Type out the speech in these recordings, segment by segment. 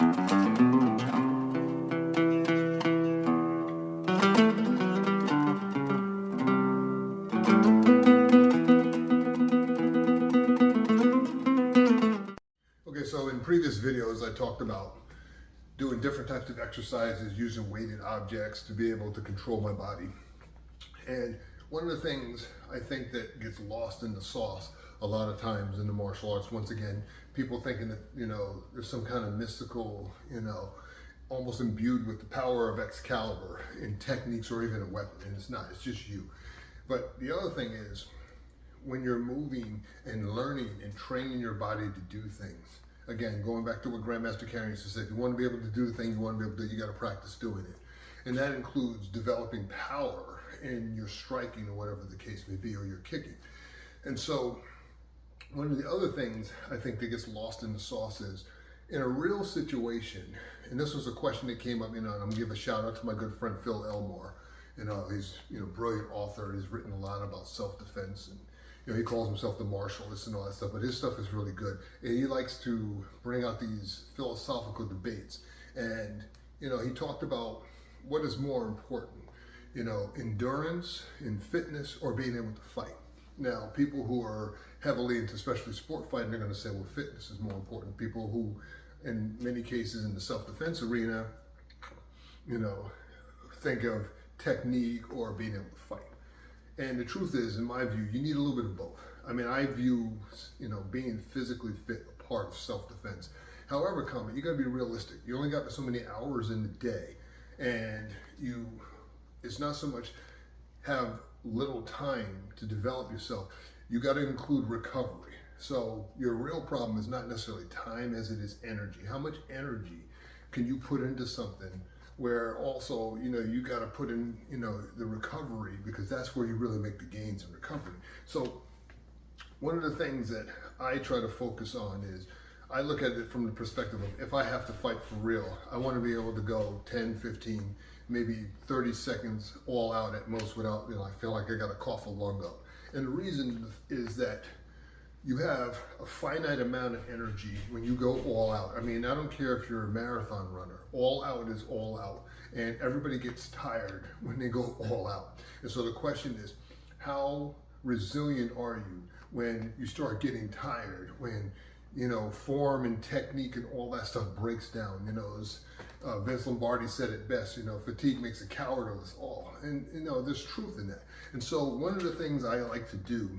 Okay, so in previous videos, I talked about doing different types of exercises using weighted objects to be able to control my body. And one of the things I think that gets lost in the sauce a lot of times in the martial arts, once again, people thinking that, there's some kind of mystical, almost imbued with the power of Excalibur in techniques or even a weapon, and it's not, it's just you. But the other thing is, when you're moving and learning and training your body to do things, again, going back to what Grandmaster Karen used to say, if you want to be able to do the thing you want to be able to do, you got to practice doing it. And that includes developing power in your striking or whatever the case may be, or your kicking. And so one of the other things I think that gets lost in the sauce is, in a real situation, and this was a question that came up, and I'm gonna give a shout out to my good friend Phil Elmore. He's a brilliant author, and he's written a lot about self-defense, and he calls himself the martialist and all that stuff, but his stuff is really good. And he likes to bring out these philosophical debates. And, he talked about what is more important, endurance in fitness or being able to fight. Now, people who are heavily into especially sport fighting, they're gonna say, well, fitness is more important. People who, in many cases in the self-defense arena, think of technique or being able to fight. And the truth is, in my view, you need a little bit of both. I mean, I view, being physically fit a part of self-defense. However, you gotta be realistic. You only got so many hours in the day, and it's not so much have little time to develop yourself. You gotta include recovery. So your real problem is not necessarily time as it is energy. How much energy can you put into something where also, you got to put in, the recovery, because that's where you really make the gains in recovery. So one of the things that I try to focus on is, I look at it from the perspective of, if I have to fight for real, I want to be able to go 10, 15, maybe 30 seconds all out at most without, I feel like I got to cough a lung up. And the reason is that you have a finite amount of energy when you go all out. I mean, I don't care if you're a marathon runner, all out is all out. And everybody gets tired when they go all out. And so the question is, how resilient are you when you start getting tired, when, form and technique and all that stuff breaks down? As Vince Lombardi said it best, fatigue makes a coward of us all. And, there's truth in that. And so one of the things I like to do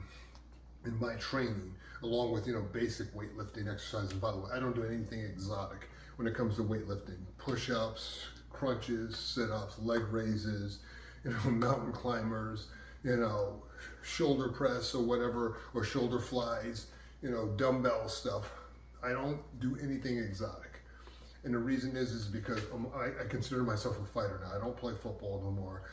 in my training, along with, basic weightlifting exercises. And by the way, I don't do anything exotic when it comes to weightlifting. Push-ups, crunches, sit-ups, leg raises, mountain climbers, shoulder press or whatever, or shoulder flies, dumbbell stuff. I don't do anything exotic. And the reason is because I consider myself a fighter now. I don't play football no more.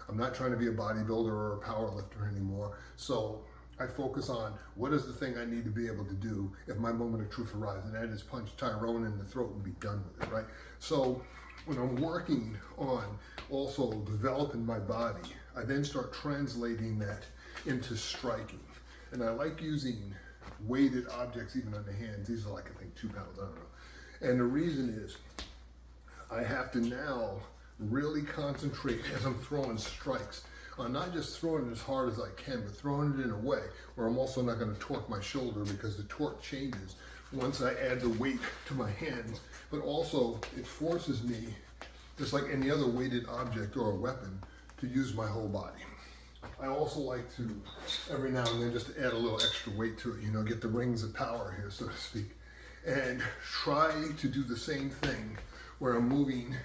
I'm not trying to be a bodybuilder or a power lifter anymore. So I focus on, what is the thing I need to be able to do if my moment of truth arrives, and that is punch Tyrone in the throat and be done with it, right? So when I'm working on also developing my body, I then start translating that into striking. And I like using weighted objects even on the hands. These are like, I think, 2 pounds, I don't know. And the reason is, I have to now really concentrate as I'm throwing strikes on not just throwing it as hard as I can, but throwing it in a way where I'm also not going to torque my shoulder, because the torque changes once I add the weight to my hands. But also it forces me, just like any other weighted object or a weapon, to use my whole body. I also like to, every now and then, just to add a little extra weight to it, get the rings of power here, so to speak, and try to do the same thing where I'm moving,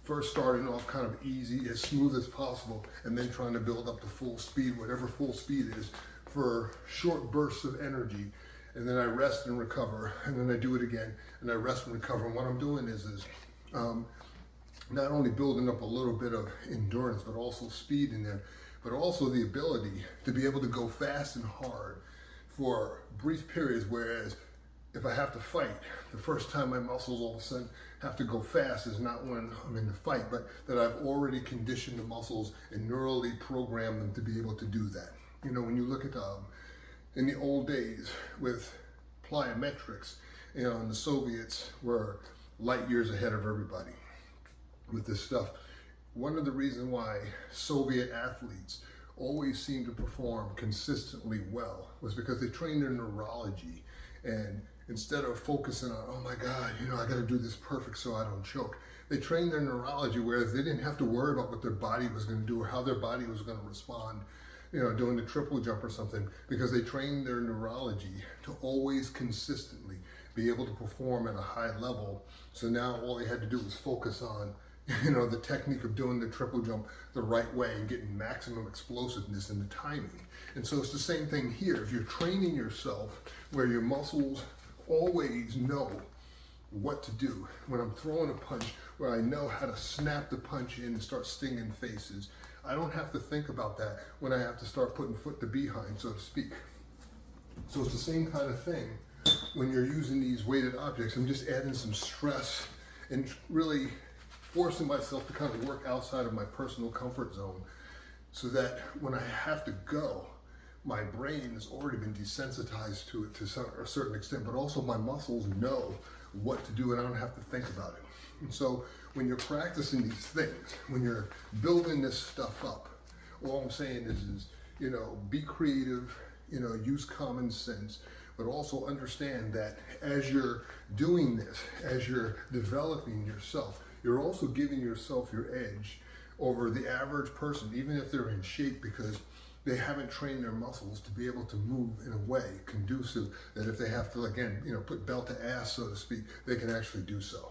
first starting off kind of easy, as smooth as possible, and then trying to build up to full speed, whatever full speed is, for short bursts of energy. And then I rest and recover, and then I do it again, and I rest and recover. And what I'm doing is not only building up a little bit of endurance, but also speed in there, but also the ability to be able to go fast and hard for brief periods. Whereas if I have to fight, the first time my muscles all of a sudden have to go fast is not when I'm in the fight, but that I've already conditioned the muscles and neurally programmed them to be able to do that. When you look at in the old days with plyometrics, and the Soviets were light years ahead of everybody with this stuff. One of the reasons why Soviet athletes always seemed to perform consistently well was because they trained their neurology, and instead of focusing on, oh my God, I got to do this perfect so I don't choke, they trained their neurology, whereas they didn't have to worry about what their body was going to do or how their body was going to respond, doing the triple jump or something, because they trained their neurology to always consistently be able to perform at a high level. So now all they had to do was focus on the technique of doing the triple jump the right way and getting maximum explosiveness in the timing. And so it's the same thing here. If you're training yourself where your muscles always know what to do, when I'm throwing a punch, where I know how to snap the punch in and start stinging faces, I don't have to think about that when I have to start putting foot to behind, so to speak. So it's the same kind of thing when you're using these weighted objects. I'm just adding some stress and really forcing myself to kind of work outside of my personal comfort zone, so that when I have to go, my brain has already been desensitized to it to a certain extent, but also my muscles know what to do and I don't have to think about it. And so when you're practicing these things, when you're building this stuff up, all I'm saying is be creative, use common sense, but also understand that as you're doing this, as you're developing yourself, you're also giving yourself your edge over the average person, even if they're in shape, because they haven't trained their muscles to be able to move in a way conducive that if they have to, again, put belt to ass, so to speak, they can actually do so.